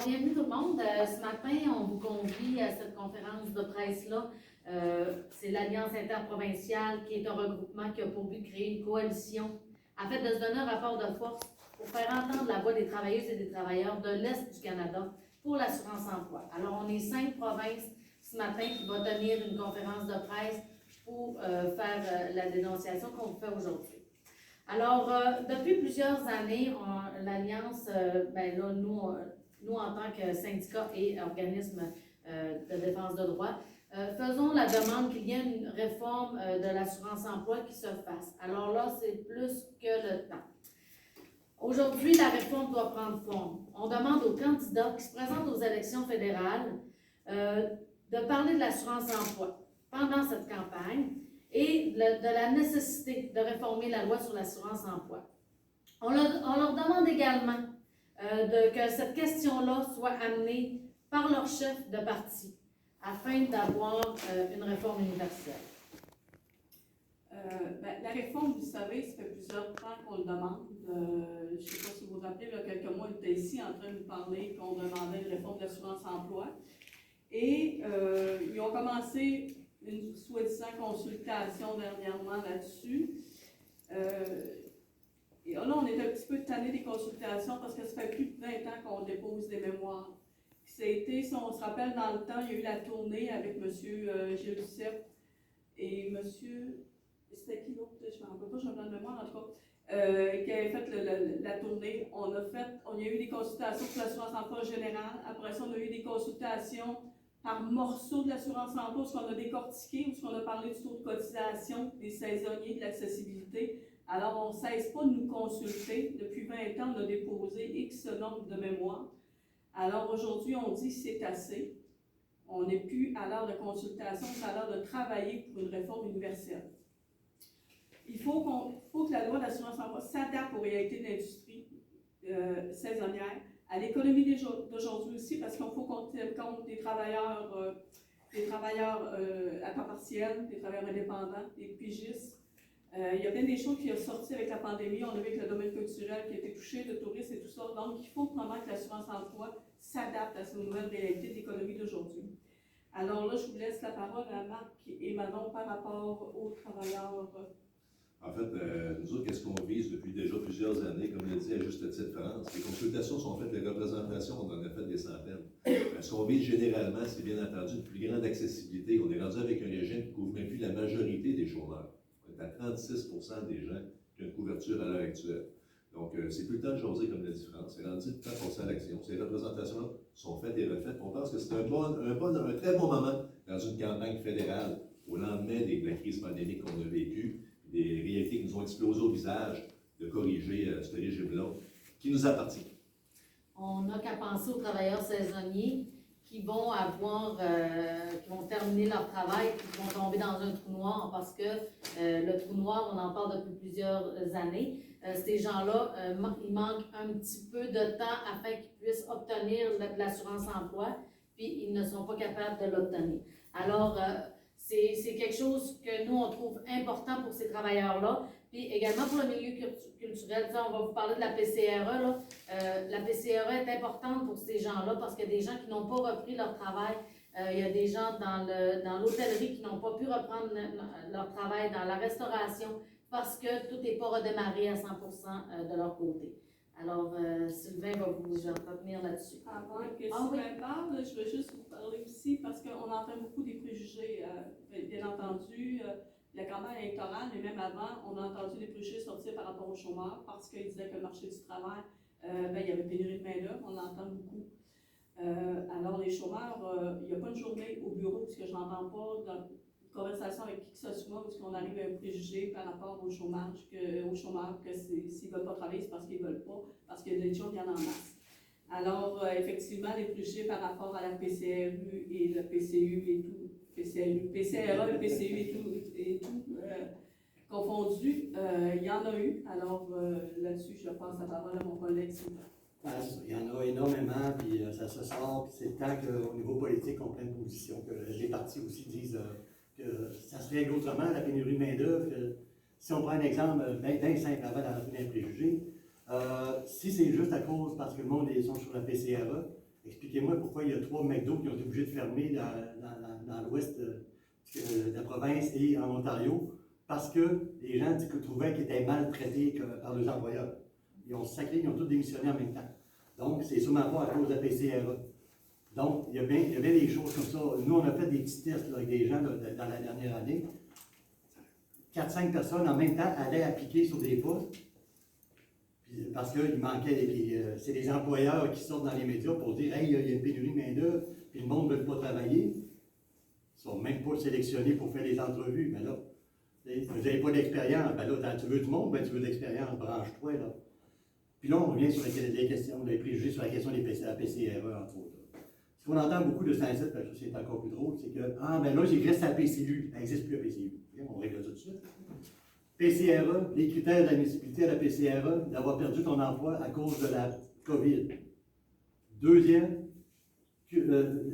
bienvenue tout le monde. Ce matin, on vous convie à cette conférence de presse-là. C'est l'Alliance interprovinciale qui est un regroupement qui a pour but de créer une coalition afin de se donner un rapport de force pour faire entendre la voix des travailleuses et des travailleurs de l'Est du Canada pour l'assurance-emploi. Alors, on est 5 provinces ce matin qui vont tenir une conférence de presse pour faire la dénonciation qu'on vous fait aujourd'hui. Alors, depuis plusieurs années, l'Alliance, nous, en tant que syndicat et organisme de défense de droits, faisons la demande qu'il y ait une réforme de l'assurance-emploi qui se fasse. Alors là, c'est plus que le temps. Aujourd'hui, la réforme doit prendre forme. On demande aux candidats qui se présentent aux élections fédérales de parler de l'assurance-emploi pendant cette campagne et de la nécessité de réformer la loi sur l'assurance-emploi. On leur demande également que cette question-là soit amenée par leur chef de parti afin d'avoir une réforme universelle. La réforme, vous savez, ça fait plusieurs temps qu'on le demande. Je ne sais pas si vous vous rappelez, il y a quelques mois, on était ici en train de parler qu'on demandait une réforme de l'assurance-emploi. Et ils ont commencé une soi-disant consultation dernièrement là-dessus. Et là, on est un petit peu tanné des consultations parce que ça fait plus de 20 ans qu'on dépose des mémoires. C'était, si on se rappelle, dans le temps, il y a eu la tournée avec M. Gilles Duceppe et M. C'était qui l'autre? Je ne me rappelle pas, je me rappelle de mémoire en tout cas. Qui avait fait la tournée. Il y a eu des consultations pour l'assurance-emploi générale. Après ça, on a eu des consultations par morceaux de l'assurance-emploi, ce qu'on a décortiqué, ou ce qu'on a parlé du taux de cotisation, des saisonniers, de l'accessibilité. Alors, on ne cesse pas de nous consulter. Depuis 20 ans, on a déposé X nombre de mémoires. Alors, aujourd'hui, on dit que c'est assez. On n'est plus à l'heure de consultation, c'est à l'heure de travailler pour une réforme universelle. Il faut que la loi d'assurance-emploi s'adapte aux réalités de l'industrie saisonnière, à l'économie d'aujourd'hui aussi, parce qu'il faut qu'on tienne compte des travailleurs à temps partiel, des travailleurs indépendants, des pigistes. Il y a bien des choses qui sont sorties avec la pandémie. On a vu que le domaine culturel qui a été touché, le tourisme et tout ça. Donc, il faut vraiment que l'assurance-emploi s'adapte à ces nouvelles réalités d'économie d'aujourd'hui. Alors là, je vous laisse la parole à Marc et Manon par rapport aux travailleurs. En fait, nous autres, qu'est-ce qu'on vise depuis déjà plusieurs années, comme le dit à juste titre France? Les consultations sont faites, les représentations, on en a fait des centaines. Ce qu'on vise généralement, c'est bien entendu une plus grande accessibilité. On est rendu avec un régime qui couvre même plus la majorité des chômeurs. On est à 36% des gens qui ont une couverture à l'heure actuelle. Donc, c'est plus le temps de jaser, comme le dit France. C'est rendu le temps de passer à l'action. Ces représentations-là sont faites et refaites. On pense que c'est un très bon moment dans une campagne fédérale au lendemain de la crise pandémique qu'on a vécue, des réalités qui nous ont explosé au visage, de corriger ce régime-là qui nous appartient. On n'a qu'à penser aux travailleurs saisonniers qui vont terminer leur travail et qui vont tomber dans un trou noir parce que le trou noir, on en parle depuis plusieurs années. Ces gens-là, il manque un petit peu de temps afin qu'ils puissent obtenir de l'assurance-emploi, puis ils ne sont pas capables de l'obtenir. Alors, c'est quelque chose que nous, on trouve important pour ces travailleurs-là. Puis également pour le milieu culturel, on va vous parler de la PCRE. Là. La PCRE est importante pour ces gens-là parce qu'il y a des gens qui n'ont pas repris leur travail. Il y a des gens dans l'hôtellerie qui n'ont pas pu reprendre leur travail, dans la restauration, parce que tout n'est pas redémarré à 100% de leur côté. Alors, Sylvain va vous entretenir là-dessus. Avant que Sylvain parle, je veux juste vous parler aussi parce qu'on entend beaucoup des préjugés, bien entendu. La campagne électorale, mais même avant, on a entendu des préjugés sortir par rapport aux chômeurs parce qu'ils disaient que le marché du travail, il y avait pénurie de main-d'œuvre, on l'entend beaucoup. Alors, les chômeurs, il n'y a pas une journée au bureau, parce que je n'entends pas dans une conversation avec qui que ce soit, parce qu'on arrive à un préjugé par rapport au chômage, aux chômeurs, que s'ils ne veulent pas travailler, c'est parce qu'ils ne veulent pas, parce que les gens viennent en masse. Alors, effectivement, les préjugés par rapport à la PCRU et le PCU et tout, PCRE, le PCU et tout confondu, il y en a eu. Alors, là-dessus, je passe la parole à mon collègue Sylvain. Il y en a énormément, puis ça se sort, puis c'est le temps qu'au niveau politique, on prenne position, que les partis aussi disent que ça se règle autrement, la pénurie de main-d'œuvre. Si on prend un exemple bien simple avant d'entrer dans les préjugés, si c'est juste à cause parce que le monde sont sur la PCRE Expliquez-moi pourquoi il y a 3 McDo qui ont été obligés de fermer dans l'ouest de la province et en Ontario, parce que les gens trouvaient qu'ils étaient maltraités par leurs employeurs. Ils ont sacré, ils ont tous démissionné en même temps. Donc, c'est sûrement pas à cause de la PCRE. Donc, il y a bien des choses comme ça. Nous, on a fait des petits tests là, avec des gens là, dans la dernière année. 4-5 personnes en même temps allaient appliquer sur des postes, parce qu'il manquait, c'est les employeurs qui sortent dans les médias pour dire « Hey, il y a une pénurie de main-d'œuvre, puis le monde ne veut pas travailler. » Ils ne sont même pas sélectionnés pour faire les entrevues. Mais là, vous n'avez pas d'expérience. Ben là, tu veux du monde, ben tu veux de l'expérience, branche-toi. Là. Puis là, on revient sur les questions, les préjugés sur la question des PCRE, entre autres. Ce qu'on entend beaucoup de Saint-Cyr, parce que c'est encore plus drôle, c'est que « Ah, ben là, il reste à la PCU. Elle n'existe plus à PCU. » On règle ça tout de suite. PCRE, les critères d'admissibilité à la PCRE, d'avoir perdu ton emploi à cause de la COVID. Deuxième,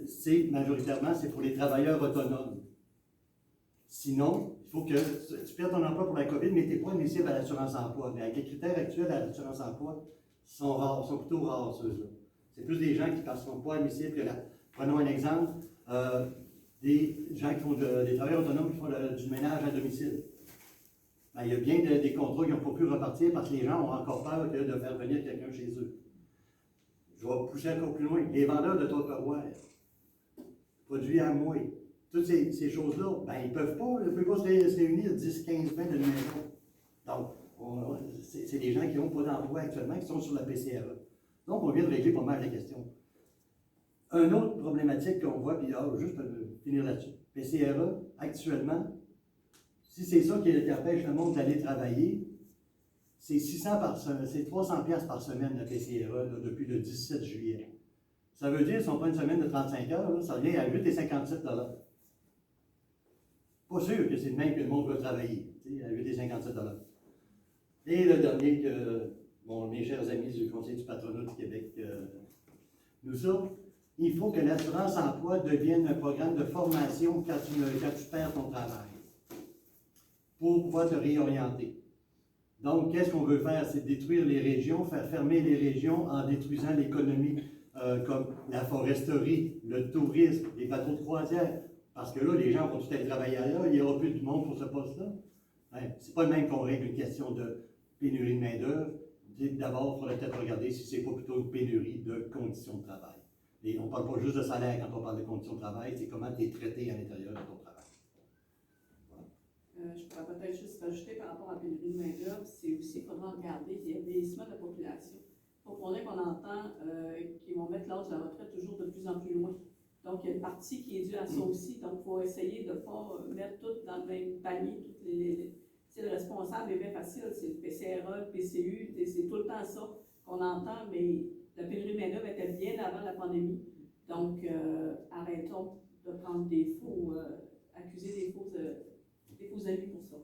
c'est majoritairement, c'est pour les travailleurs autonomes. Sinon, il faut que tu perds ton emploi pour la COVID, mais tu n'es pas admissible à l'assurance-emploi. Mais avec les critères actuels à l'assurance-emploi, sont rares, sont plutôt rares, ceux-là. C'est plus des gens qui ne sont pas admissibles que là. Prenons un exemple, des gens qui font des travailleurs autonomes qui font du ménage à domicile. Ben, il y a bien des contrats qui n'ont pas pu repartir parce que les gens ont encore peur de faire venir quelqu'un chez eux. Je vais pousser encore plus loin. Les vendeurs de Tupperware, produits à moi, toutes ces choses-là, ben, ils ne peuvent pas se réunir 10, 15, 20 de maison. Donc, c'est des gens qui n'ont pas d'emploi actuellement, qui sont sur la PCRE. Donc, on vient de régler pas mal la question. Une autre problématique qu'on voit, puis juste pour finir là-dessus, PCRE, actuellement, si c'est ça qui empêche le monde d'aller travailler, c'est 600 par semaine, c'est 300 piastres par semaine la PCRE là, depuis le 17 juillet. Ça veut dire, si on prend une semaine de 35 heures, là, ça revient à 8,57 $. Pas sûr que c'est le même que le monde veut travailler, à 8,57 $. Et le dernier que mes chers amis du Conseil du patronat du Québec nous sortent, il faut que l'assurance-emploi devienne un programme de formation quand tu perds ton travail, pour pouvoir te réorienter. Donc, qu'est-ce qu'on veut faire? C'est détruire les régions, faire fermer les régions en détruisant l'économie, comme la foresterie, le tourisme, les bateaux de croisière. Parce que là, les gens vont tout aller travailler ailleurs, il n'y aura plus de monde pour ce poste-là. Hein? C'est pas le même qu'on règle une question de pénurie de main-d'œuvre. D'abord, il faudrait peut-être regarder si c'est pas plutôt une pénurie de conditions de travail. Et on ne parle pas juste de salaire quand on parle de conditions de travail, c'est comment tu es traité à l'intérieur de ton travail. Je pourrais peut-être juste rajouter par rapport à la pénurie de main-d'œuvre, c'est aussi qu'il faudra regarder qu'il y a le vieillissement de la population. Il faut qu'on entend qu'ils vont mettre l'âge de la retraite toujours de plus en plus loin. Donc, il y a une partie qui est due à ça aussi. Donc, il faut essayer de ne pas mettre tout dans le même panier. C'est le responsable est bien facile, c'est le PCRE, le PCU, c'est tout le temps ça qu'on entend, mais la pénurie de main-d'œuvre était bien avant la pandémie. Donc, arrêtons de prendre des faux, accuser des faux avis pour ça.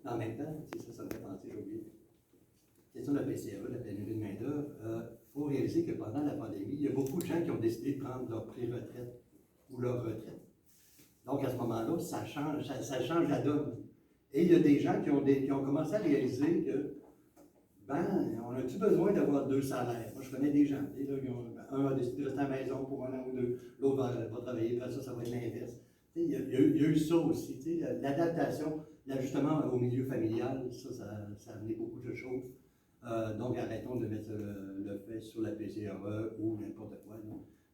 En même temps, ça me fait penser, j'ai oublié. Question de la PCRE, la pénurie de main-d'œuvre, il faut réaliser que pendant la pandémie, il y a beaucoup de gens qui ont décidé de prendre leur pré-retraite ou leur retraite. Donc, à ce moment-là, ça change la donne. Et il y a des gens qui ont commencé à réaliser que, on a-tu besoin d'avoir 2 salaires? Moi, je connais des gens, un a décidé de rester à la maison pour 1 an ou 2, l'autre va travailler, après ça va être l'inverse. Il y a eu ça aussi, l'adaptation, l'ajustement au milieu familial, ça a amené beaucoup de choses. Donc, arrêtons de mettre le fait sur la PCRE ou n'importe quoi.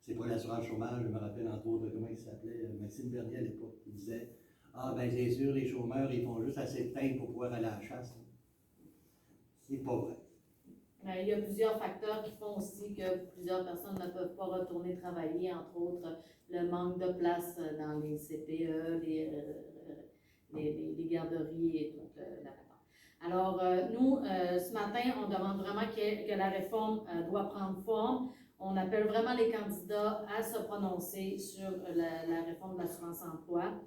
C'est pas l'assurance chômage, je me rappelle entre autres, comment il s'appelait, Maxime Bernier à l'époque, qui disait « Ah, ben c'est sûr, les chômeurs, ils font juste assez de temps pour pouvoir aller à la chasse. » C'est pas vrai. Il y a plusieurs facteurs qui font aussi que plusieurs personnes ne peuvent pas retourner travailler, entre autres le manque de place dans les CPE, les garderies et toute la réforme. Alors, nous, ce matin, on demande vraiment que la réforme doit prendre forme. On appelle vraiment les candidats à se prononcer sur la réforme de l'assurance-emploi.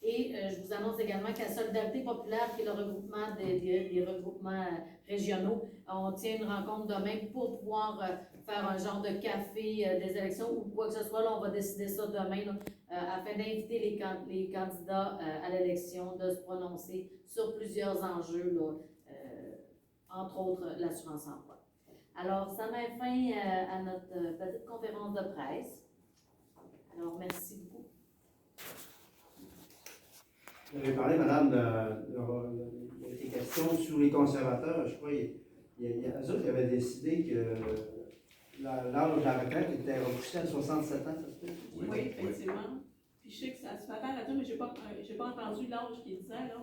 Et je vous annonce également qu'à Solidarité populaire, qui est le regroupement des regroupements régionaux, on tient une rencontre demain pour pouvoir faire un genre de café des élections ou quoi que ce soit. Là, on va décider ça demain là, afin d'inviter les candidats à l'élection de se prononcer sur plusieurs enjeux, là, entre autres l'assurance-emploi. Alors, ça met fin à notre petite conférence de presse. Alors, merci beaucoup. Vous avez parlé, madame, il y a des questions sur les conservateurs. Je crois qu'il y a eux autres qui avaient décidé que l'âge de la retraite était repoussé à 67 ans, ça se peut? Oui, effectivement. Puis je sais que ça se fait à la radio, mais j'ai pas entendu l'âge qu'il disait, là.